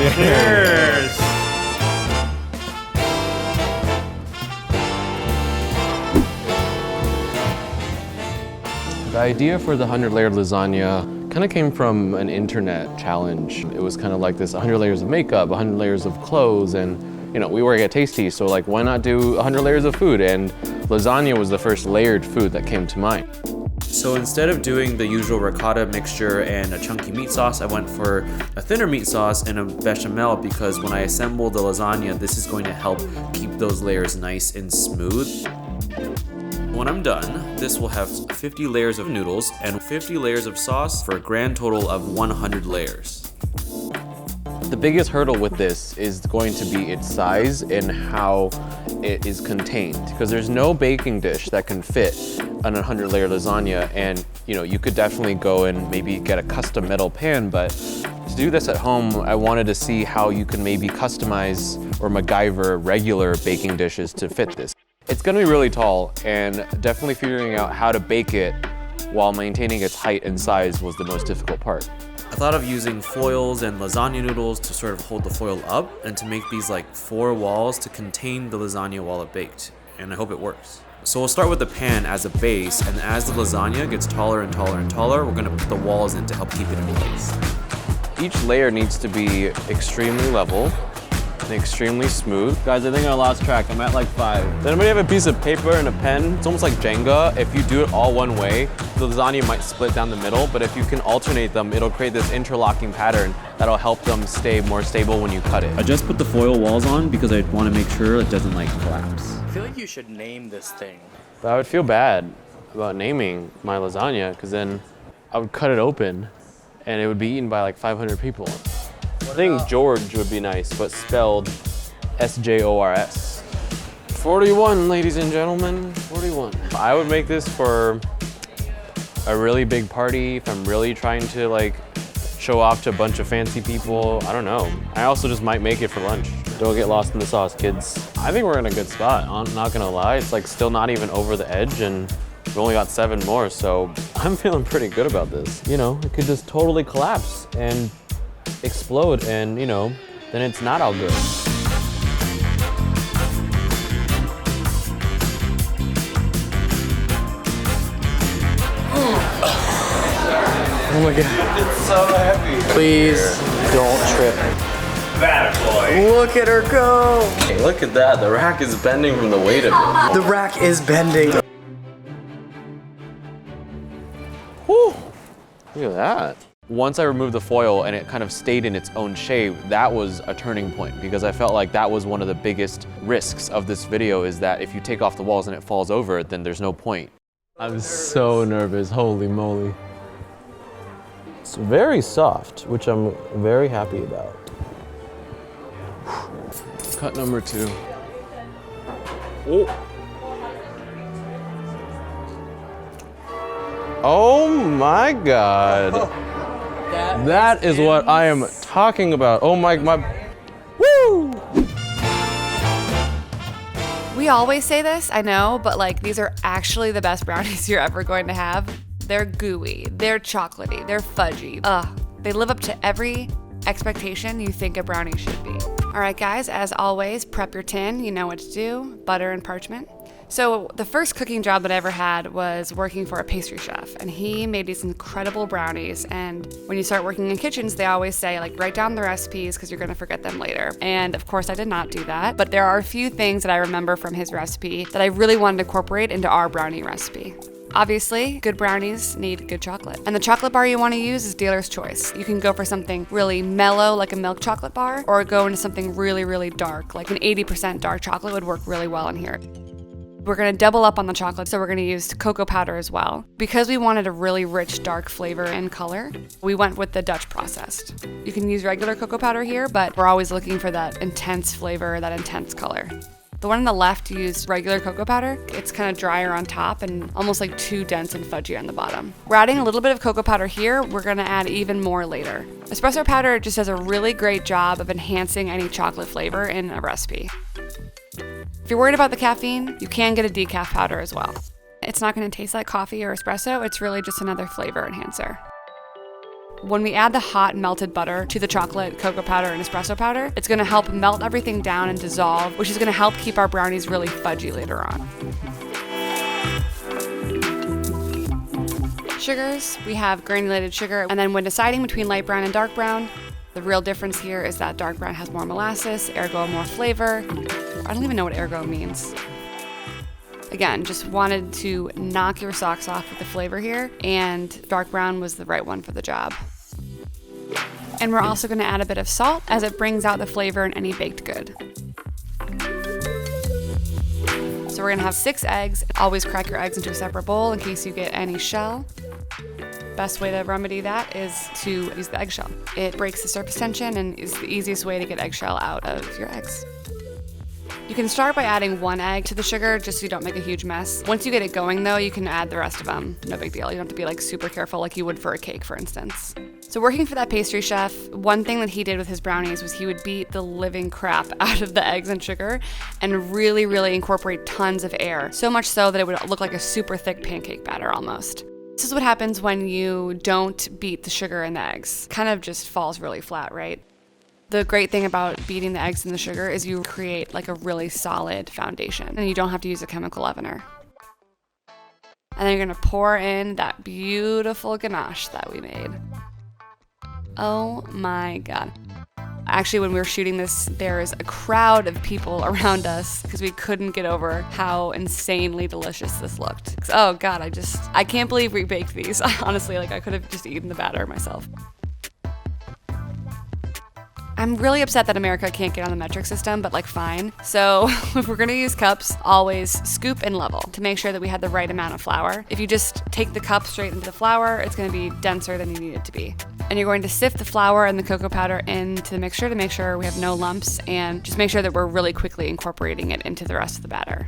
Cheers! The idea for the 100-layered lasagna kind of came from an internet challenge. It was kind of like this 100 layers of makeup, 100 layers of clothes, and you know, we work at Tasty, so like why not do 100 layers of food? And lasagna was the first layered food that came to mind. So instead of doing the usual ricotta mixture and a chunky meat sauce, I went for a thinner meat sauce and a bechamel because when I assemble the lasagna, this is going to help keep those layers nice and smooth. When I'm done, this will have 50 layers of noodles and 50 layers of sauce for a grand total of 100 layers. The biggest hurdle with this is going to be its size and how it is contained, because there's no baking dish that can fit an 100-layer lasagna, and you know, you could definitely go and maybe get a custom metal pan, but to do this at home, I wanted to see how you can maybe customize or MacGyver regular baking dishes to fit this. It's gonna be really tall, and definitely figuring out how to bake it while maintaining its height and size was the most difficult part. I thought of using foils and lasagna noodles to sort of hold the foil up and to make these like 4 walls to contain the lasagna while it baked, and I hope it works. So we'll start with the pan as a base, and as the lasagna gets taller and taller and taller, we're gonna put the walls in to help keep it in place. Each layer needs to be extremely level and extremely smooth. Guys, I think I lost track. I'm at like 5. Does anybody have a piece of paper and a pen? It's almost like Jenga. If you do it all one way, the lasagna might split down the middle, but if you can alternate them, it'll create this interlocking pattern that'll help them stay more stable when you cut it. I just put the foil walls on because I want to make sure it doesn't like collapse. I feel like you should name this thing. But I would feel bad about naming my lasagna because then I would cut it open and it would be eaten by like 500 people. I think George would be nice, but spelled S-J-O-R-S. 41, ladies and gentlemen, 41. I would make this for a really big party, if I'm really trying to like show off to a bunch of fancy people. I don't know. I also just might make it for lunch. Don't get lost in the sauce, kids. I think we're in a good spot, I'm not gonna lie. It's like still not even over the edge, and we've only got 7 more, so I'm feeling pretty good about this. You know, it could just totally collapse and explode, and you know, then it's not all good. Oh my god. It's so heavy. Please don't trip. That boy. Look at her go. Hey, look at that. The rack is bending from the weight of it. The rack is bending. Whew. Look at that. Once I removed the foil and it kind of stayed in its own shape, that was a turning point because I felt like that was one of the biggest risks of this video, is that if you take off the walls and it falls over, then there's no point. I'm so nervous, holy moly. It's very soft, which I'm very happy about. Cut number 2. Oh. Oh my God. That is what I am talking about. Oh my, woo! We always say this, I know, but like these are actually the best brownies you're ever going to have. They're gooey, they're chocolatey, they're fudgy. They live up to every expectation you think a brownie should be. All right guys, as always, prep your tin, you know what to do, butter and parchment. So the first cooking job that I ever had was working for a pastry chef, and he made these incredible brownies. And when you start working in kitchens, they always say like, write down the recipes because you're gonna forget them later. And of course I did not do that, but there are a few things that I remember from his recipe that I really wanted to incorporate into our brownie recipe. Obviously, good brownies need good chocolate. And the chocolate bar you want to use is dealer's choice. You can go for something really mellow like a milk chocolate bar, or go into something really, really dark, like an 80% dark chocolate would work really well in here. We're gonna double up on the chocolate, so we're gonna use cocoa powder as well. Because we wanted a really rich, dark flavor and color, we went with the Dutch processed. You can use regular cocoa powder here, but we're always looking for that intense flavor, that intense color. The one on the left used regular cocoa powder. It's kind of drier on top and almost like too dense and fudgy on the bottom. We're adding a little bit of cocoa powder here. We're gonna add even more later. Espresso powder just does a really great job of enhancing any chocolate flavor in a recipe. If you're worried about the caffeine, you can get a decaf powder as well. It's not gonna taste like coffee or espresso, it's really just another flavor enhancer. When we add the hot melted butter to the chocolate, cocoa powder, and espresso powder, it's gonna help melt everything down and dissolve, which is gonna help keep our brownies really fudgy later on. Sugars, we have granulated sugar, and then when deciding between light brown and dark brown, the real difference here is that dark brown has more molasses, ergo more flavor. I don't even know what ergo means. Again, just wanted to knock your socks off with the flavor here, and dark brown was the right one for the job. And we're also gonna add a bit of salt as it brings out the flavor in any baked good. So we're gonna have 6 eggs. Always crack your eggs into a separate bowl in case you get any shell. Best way to remedy that is to use the eggshell. It breaks the surface tension and is the easiest way to get eggshell out of your eggs. You can start by adding 1 egg to the sugar just so you don't make a huge mess. Once you get it going though, you can add the rest of them. No big deal. You don't have to be like super careful like you would for a cake, for instance. So working for that pastry chef, one thing that he did with his brownies was he would beat the living crap out of the eggs and sugar and really, really incorporate tons of air. So much so that it would look like a super thick pancake batter almost. This is what happens when you don't beat the sugar and the eggs. Kind of just falls really flat, right? The great thing about beating the eggs and the sugar is you create like a really solid foundation and you don't have to use a chemical leavener. And then you're gonna pour in that beautiful ganache that we made. Oh my God. Actually, when we were shooting this, there's a crowd of people around us because we couldn't get over how insanely delicious this looked. Oh God, I can't believe we baked these. Honestly, like I could have just eaten the batter myself. I'm really upset that America can't get on the metric system, but like fine. So if we're gonna use cups, always scoop and level to make sure that we had the right amount of flour. If you just take the cup straight into the flour, it's gonna be denser than you need it to be. And you're going to sift the flour and the cocoa powder into the mixture to make sure we have no lumps and just make sure that we're really quickly incorporating it into the rest of the batter.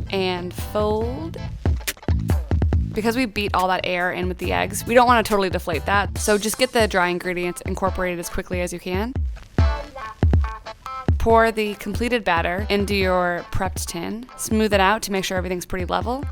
And fold. Because we beat all that air in with the eggs, we don't want to totally deflate that. So just get the dry ingredients incorporated as quickly as you can. Pour the completed batter into your prepped tin. Smooth it out to make sure everything's pretty level.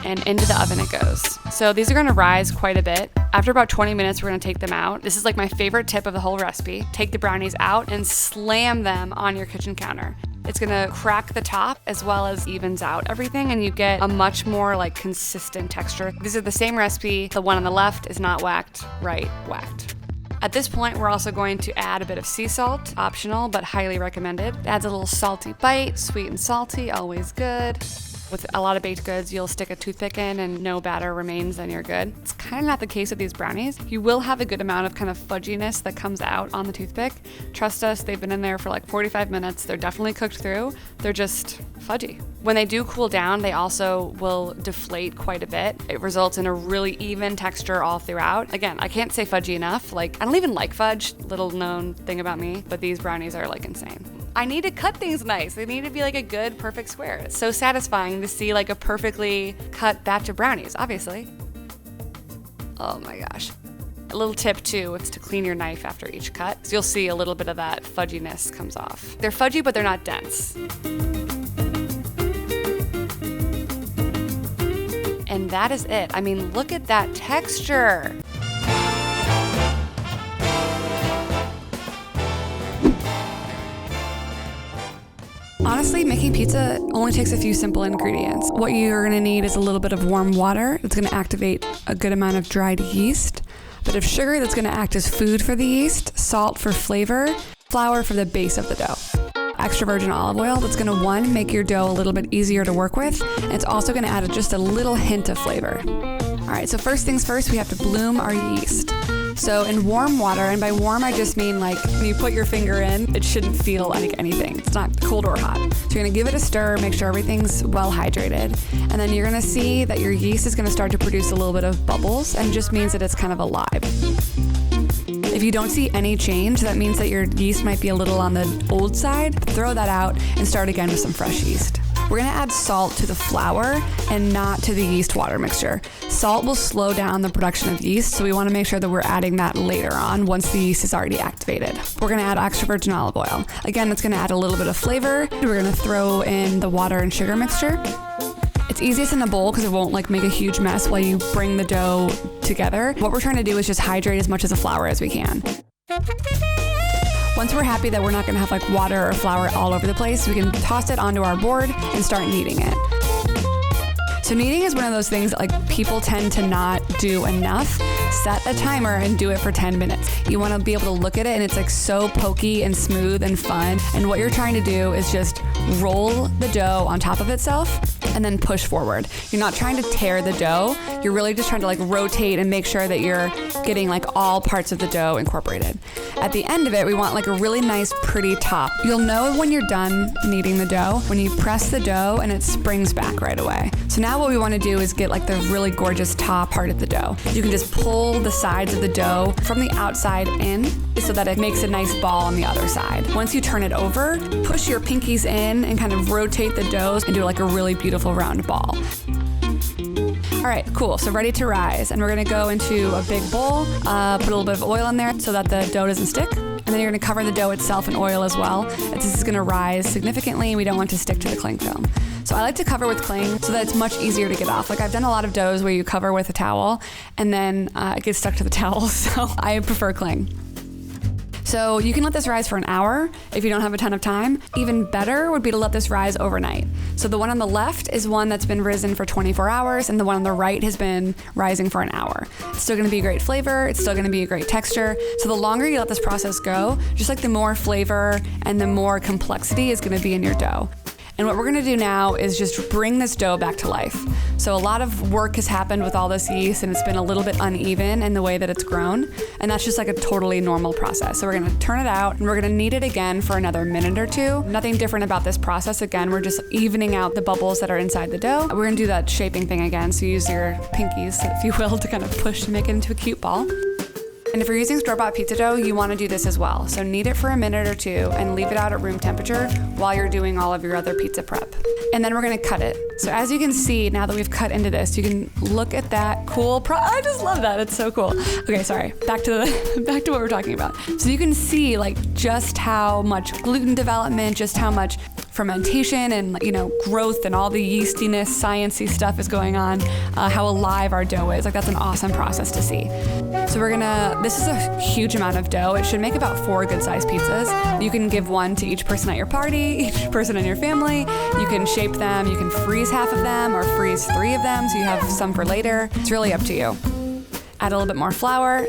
And into the oven it goes. So these are gonna rise quite a bit. After about 20 minutes, we're gonna take them out. This is like my favorite tip of the whole recipe. Take the brownies out and slam them on your kitchen counter. It's gonna crack the top as well as evens out everything and you get a much more like consistent texture. These are the same recipe. The one on the left is not whacked, right whacked. At this point, we're also going to add a bit of sea salt, optional but highly recommended. It adds a little salty bite, sweet and salty, always good. With a lot of baked goods, you'll stick a toothpick in and no batter remains, then you're good. It's kind of not the case with these brownies. You will have a good amount of kind of fudginess that comes out on the toothpick. Trust us, they've been in there for like 45 minutes. They're definitely cooked through. They're just fudgy. When they do cool down, they also will deflate quite a bit. It results in a really even texture all throughout. Again, I can't say fudgy enough. Like, I don't even like fudge, little known thing about me, but these brownies are like insane. I need to cut things nice. They need to be like a good, perfect square. It's so satisfying to see like a perfectly cut batch of brownies, obviously. Oh my gosh. A little tip too is to clean your knife after each cut. So you'll see a little bit of that fudginess comes off. They're fudgy, but they're not dense. And that is it. I mean, look at that texture. Honestly, making pizza only takes a few simple ingredients. What you're gonna need is a little bit of warm water. It's gonna activate a good amount of dried yeast, a bit of sugar that's gonna act as food for the yeast, salt for flavor, flour for the base of the dough. Extra virgin olive oil that's gonna, one, make your dough a little bit easier to work with, and it's also gonna add just a little hint of flavor. All right, so first things first, we have to bloom our yeast. So in warm water, and by warm I just mean like when you put your finger in, it shouldn't feel like anything. It's not cold or hot. So you're gonna give it a stir, make sure everything's well hydrated, and then you're gonna see that your yeast is gonna start to produce a little bit of bubbles, and it just means that it's kind of alive. If you don't see any change, that means that your yeast might be a little on the old side. Throw that out and start again with some fresh yeast. We're gonna add salt to the flour and not to the yeast water mixture. Salt will slow down the production of yeast, so we wanna make sure that we're adding that later on once the yeast is already activated. We're gonna add extra virgin olive oil. Again, it's gonna add a little bit of flavor. We're gonna throw in the water and sugar mixture. It's easiest in a bowl because it won't like make a huge mess while you bring the dough together. What we're trying to do is just hydrate as much of the flour as we can. Once we're happy that we're not gonna have like water or flour all over the place, we can toss it onto our board and start kneading it. So kneading is one of those things that like people tend to not do enough. Set a timer and do it for 10 minutes. You wanna be able to look at it and it's like so pokey and smooth and fun. And what you're trying to do is just roll the dough on top of itself and then push forward. You're not trying to tear the dough. You're really just trying to like rotate and make sure that you're getting like all parts of the dough incorporated. At the end of it, we want like a really nice, pretty top. You'll know when you're done kneading the dough when you press the dough and it springs back right away. So now what we want to do is get like the really gorgeous top part of the dough. You can just pull the sides of the dough from the outside in so that it makes a nice ball on the other side. Once you turn it over, push your pinkies in and kind of rotate the dough and do like a really beautiful round ball. All right, cool, so ready to rise. And we're gonna go into a big bowl, put a little bit of oil in there so that the dough doesn't stick. And then you're gonna cover the dough itself in oil as well. This is gonna rise significantly and we don't want to stick to the cling film. So I like to cover with cling so that it's much easier to get off. Like I've done a lot of doughs where you cover with a towel and then it gets stuck to the towel, so I prefer cling. So you can let this rise for an hour if you don't have a ton of time. Even better would be to let this rise overnight. So the one on the left is one that's been risen for 24 hours and the one on the right has been rising for an hour. It's still gonna be a great flavor, it's still gonna be a great texture. So the longer you let this process go, just like the more flavor and the more complexity is gonna be in your dough. And what we're gonna do now is just bring this dough back to life. So a lot of work has happened with all this yeast and it's been a little bit uneven in the way that it's grown. And that's just like a totally normal process. So we're gonna turn it out and we're gonna knead it again for another minute or two. Nothing different about this process. Again, we're just evening out the bubbles that are inside the dough. We're gonna do that shaping thing again. So use your pinkies, if you will, to kind of push and make it into a cute ball. And if you're using store-bought pizza dough, you want to do this as well. So knead it for a minute or two and leave it out at room temperature while you're doing all of your other pizza prep. And then we're gonna cut it. So as you can see, now that we've cut into this, you can look at that cool I just love that, it's so cool. Okay, sorry, back to what we're talking about. So you can see like just how much gluten development, just how much fermentation and growth and all the yeastiness, sciencey stuff is going on, how alive our dough is. Like that's an awesome process to see. So this is a huge amount of dough. It should make about 4 good-sized pizzas. You can give one to each person at your party, each person in your family. You can shape them, you can freeze half of them or freeze 3 of them so you have some for later. It's really up to you. Add a little bit more flour,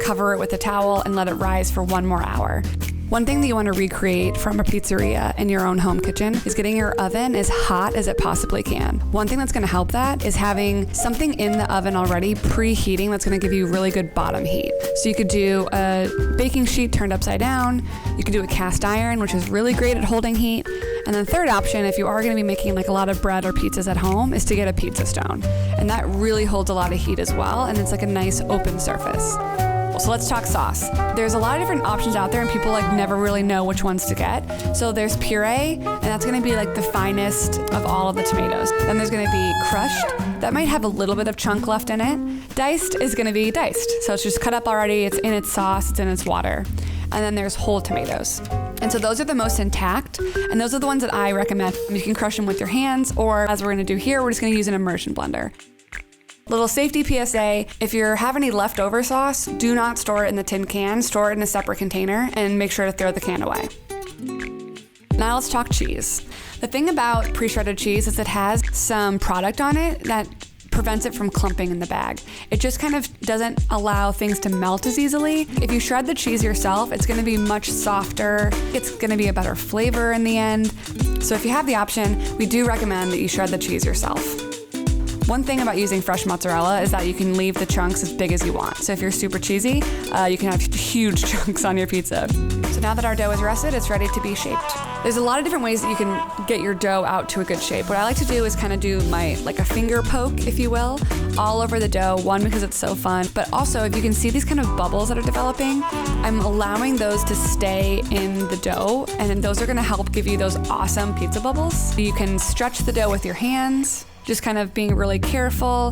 cover it with a towel and let it rise for 1 more hour. One thing that you want to recreate from a pizzeria in your own home kitchen is getting your oven as hot as it possibly can. One thing that's going to help that is having something in the oven already preheating that's going to give you really good bottom heat. So you could do a baking sheet turned upside down. You could do a cast iron, which is really great at holding heat. And then third option, if you are going to be making like a lot of bread or pizzas at home, is to get a pizza stone. And that really holds a lot of heat as well. And it's like a nice open surface. So let's talk sauce. There's a lot of different options out there and people like never really know which ones to get. So there's puree, and that's gonna be like the finest of all of the tomatoes. Then there's gonna be crushed. That might have a little bit of chunk left in it. Diced is gonna be diced. So it's just cut up already, it's in its sauce, it's in its water. And then there's whole tomatoes. And so those are the most intact, and those are the ones that I recommend. You can crush them with your hands, or as we're gonna do here, we're just gonna use an immersion blender. Little safety PSA, if you have any leftover sauce, do not store it in the tin can, store it in a separate container and make sure to throw the can away. Now let's talk cheese. The thing about pre-shredded cheese is it has some product on it that prevents it from clumping in the bag. It just kind of doesn't allow things to melt as easily. If you shred the cheese yourself, it's gonna be much softer. It's gonna be a better flavor in the end. So if you have the option, we do recommend that you shred the cheese yourself. One thing about using fresh mozzarella is that you can leave the chunks as big as you want. So if you're super cheesy, you can have huge chunks on your pizza. So now that our dough is rested, it's ready to be shaped. There's a lot of different ways that you can get your dough out to a good shape. What I like to do is kind of do like a finger poke, if you will, all over the dough. One, because it's so fun, but also if you can see these kind of bubbles that are developing, I'm allowing those to stay in the dough, and then those are gonna help give you those awesome pizza bubbles. You can stretch the dough with your hands, just kind of being really careful.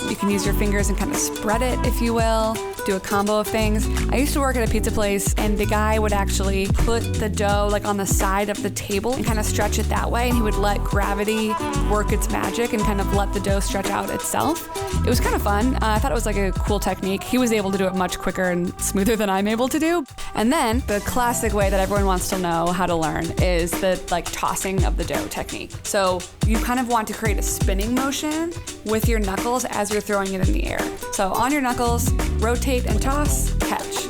You can use your fingers and kind of spread it, if you will. do a combo of things. I used to work at a pizza place, and the guy would actually put the dough like on the side of the table and kind of stretch it that way, and he would let gravity work its magic and kind of let the dough stretch out itself. It was kind of fun. I thought it was like a cool technique. He was able to do it much quicker and smoother than I'm able to do. And then the classic way that everyone wants to know how to learn is the like tossing of the dough technique. So you kind of want to create a spinning motion with your knuckles as you're throwing it in the air. So on your knuckles, rotate and toss, catch.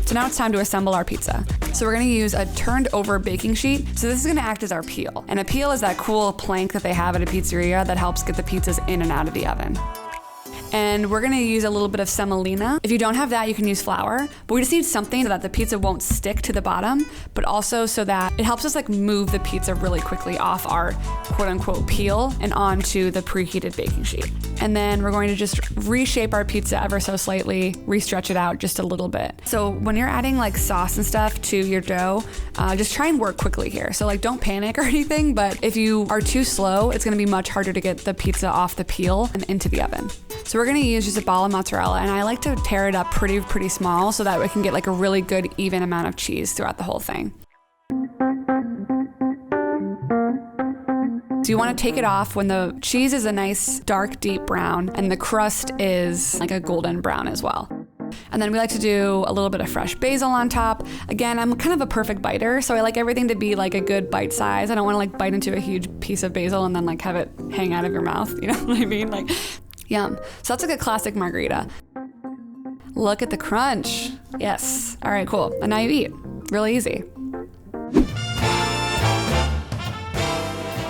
So now it's time to assemble our pizza. So we're gonna use a turned over baking sheet. So this is gonna act as our peel. And a peel is that cool plank that they have at a pizzeria that helps get the pizzas in and out of the oven. And we're gonna use a little bit of semolina. If you don't have that, you can use flour, but we just need something so that the pizza won't stick to the bottom, but also so that it helps us like move the pizza really quickly off our quote unquote peel and onto the preheated baking sheet. And then we're going to just reshape our pizza ever so slightly, re-stretch it out just a little bit. So when you're adding like sauce and stuff to your dough, just try and work quickly here. So like don't panic or anything, but if you are too slow, it's gonna be much harder to get the pizza off the peel and into the oven. So we're gonna use just a ball of mozzarella, and I like to tear it up pretty small so that we can get like a really good even amount of cheese throughout the whole thing. So you want to take it off when the cheese is a nice dark deep brown and the crust is like a golden brown as well. And then we like to do a little bit of fresh basil on top. Again, I'm kind of a perfect biter, so I like everything to be like a good bite size. I don't want to like bite into a huge piece of basil and then like have it hang out of your mouth, you know what I mean? Like, yum. So that's like a classic margarita. Look at the crunch. Yes. All right, cool. And now you eat. Really easy.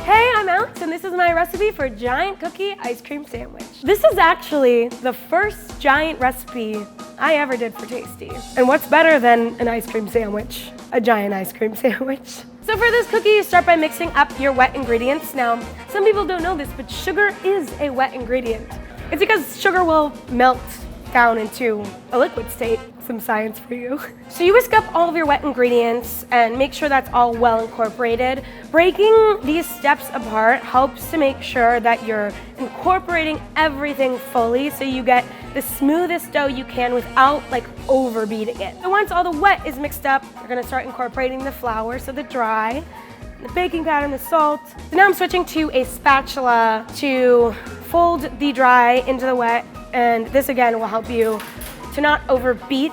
Hey, I'm Alex, and this is my recipe for giant cookie ice cream sandwich. This is actually the first giant recipe I ever did for Tasty. And what's better than an ice cream sandwich? A giant ice cream sandwich. So for this cookie, you start by mixing up your wet ingredients. Now, some people don't know this, but sugar is a wet ingredient. It's because sugar will melt down into a liquid state. Some science for you. So you whisk up all of your wet ingredients and make sure that's all well incorporated. Breaking these steps apart helps to make sure that you're incorporating everything fully so you get the smoothest dough you can without like overbeating it. So once all the wet is mixed up, you're gonna start incorporating the flour, so the dry, the baking powder and the salt. So now I'm switching to a spatula to fold the dry into the wet, and this again will help you to not overbeat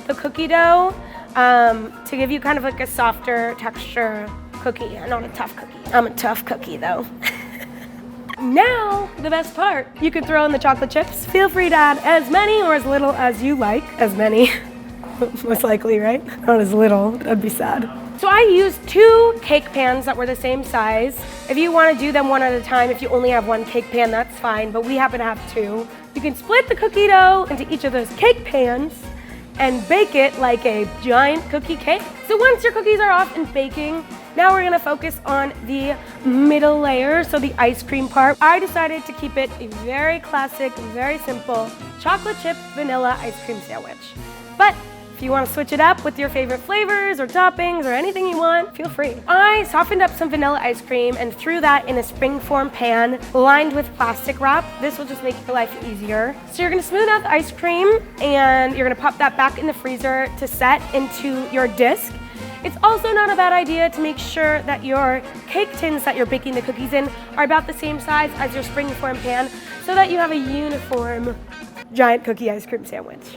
the cookie dough, to give you kind of like a softer texture cookie, not a tough cookie. I'm a tough cookie though. Now, the best part, you can throw in the chocolate chips. Feel free to add as many or as little as you like. As many, most likely, right? Not as little, that'd be sad. So I used 2 cake pans that were the same size. If you want to do them one at a time, if you only have 1 cake pan, that's fine, but we happen to have 2. You can split the cookie dough into each of those cake pans and bake it like a giant cookie cake. So once your cookies are off and baking, now we're gonna focus on the middle layer, so the ice cream part. I decided to keep it a very classic, very simple chocolate chip vanilla ice cream sandwich. But if you want to switch it up with your favorite flavors or toppings or anything you want, feel free. I softened up some vanilla ice cream and threw that in a springform pan lined with plastic wrap. This will just make your life easier. So you're gonna smooth out the ice cream and you're gonna pop that back in the freezer to set into your disc. It's also not a bad idea to make sure that your cake tins that you're baking the cookies in are about the same size as your springform pan so that you have a uniform giant cookie ice cream sandwich.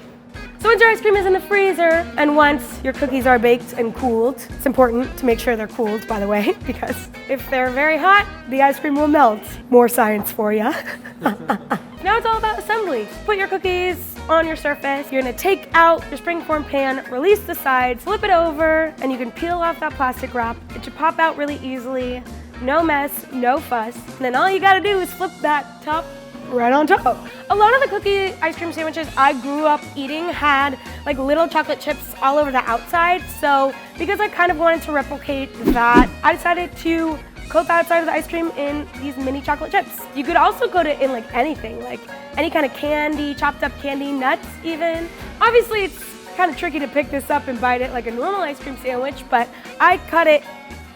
So once your ice cream is in the freezer and once your cookies are baked and cooled, it's important to make sure they're cooled, by the way, because if they're very hot, the ice cream will melt. More science for you. Now it's all about assembly. Put your cookies on your surface. You're gonna take out your springform pan, release the sides, flip it over, and you can peel off that plastic wrap. It should pop out really easily. No mess, no fuss. And then all you gotta do is flip that top right on top. A lot of the cookie ice cream sandwiches I grew up eating had like little chocolate chips all over the outside. So because I kind of wanted to replicate that, I decided to coat the outside of the ice cream in these mini chocolate chips. You could also coat it in like anything, like any kind of candy, chopped up candy, nuts even. Obviously it's kind of tricky to pick this up and bite it like a normal ice cream sandwich, but I cut it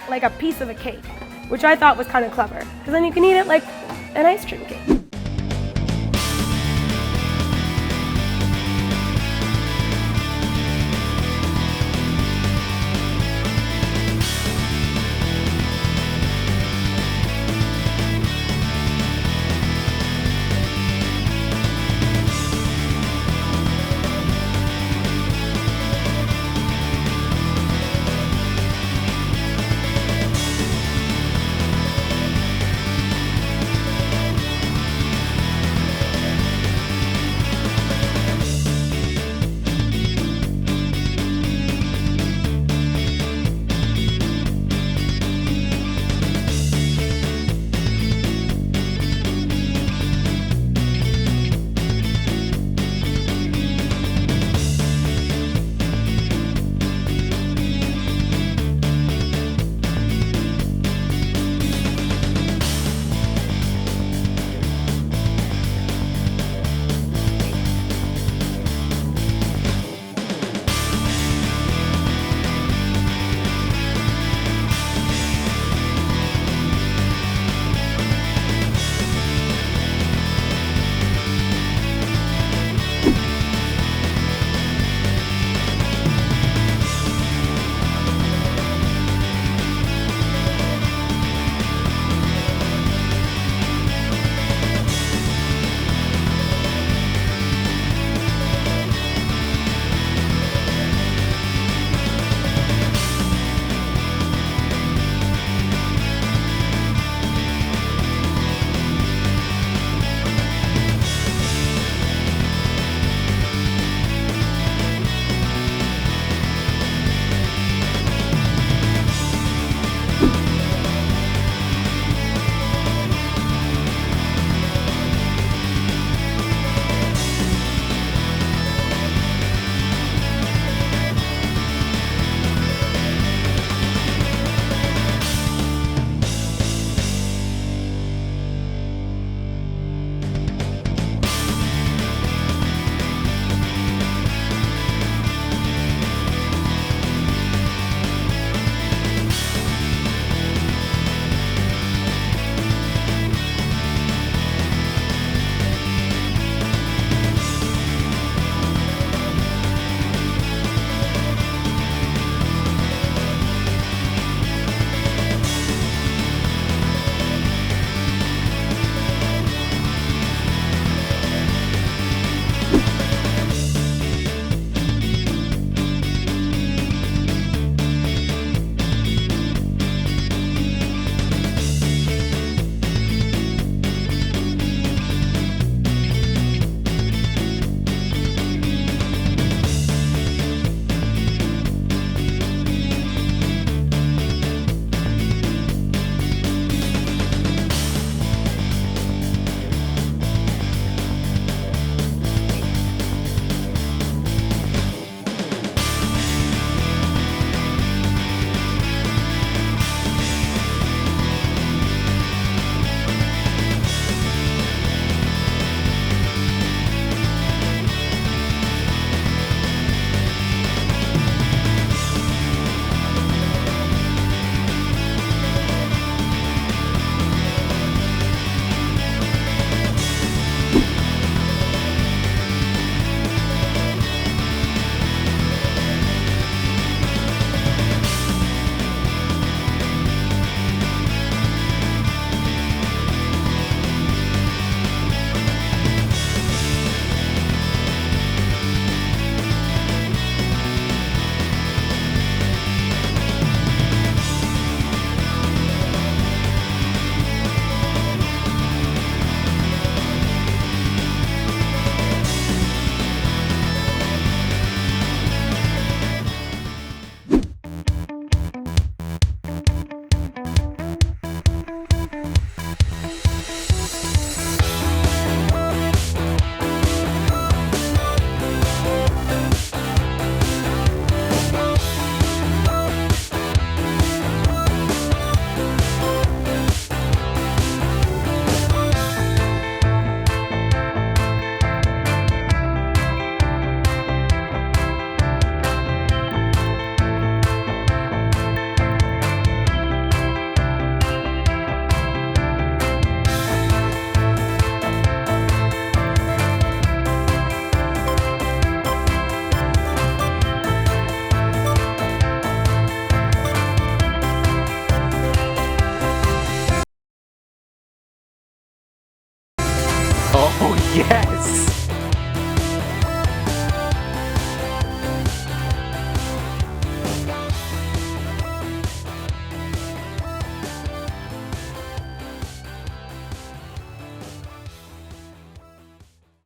like a piece of a cake, which I thought was kind of clever, because then you can eat it like an ice cream cake. Yes.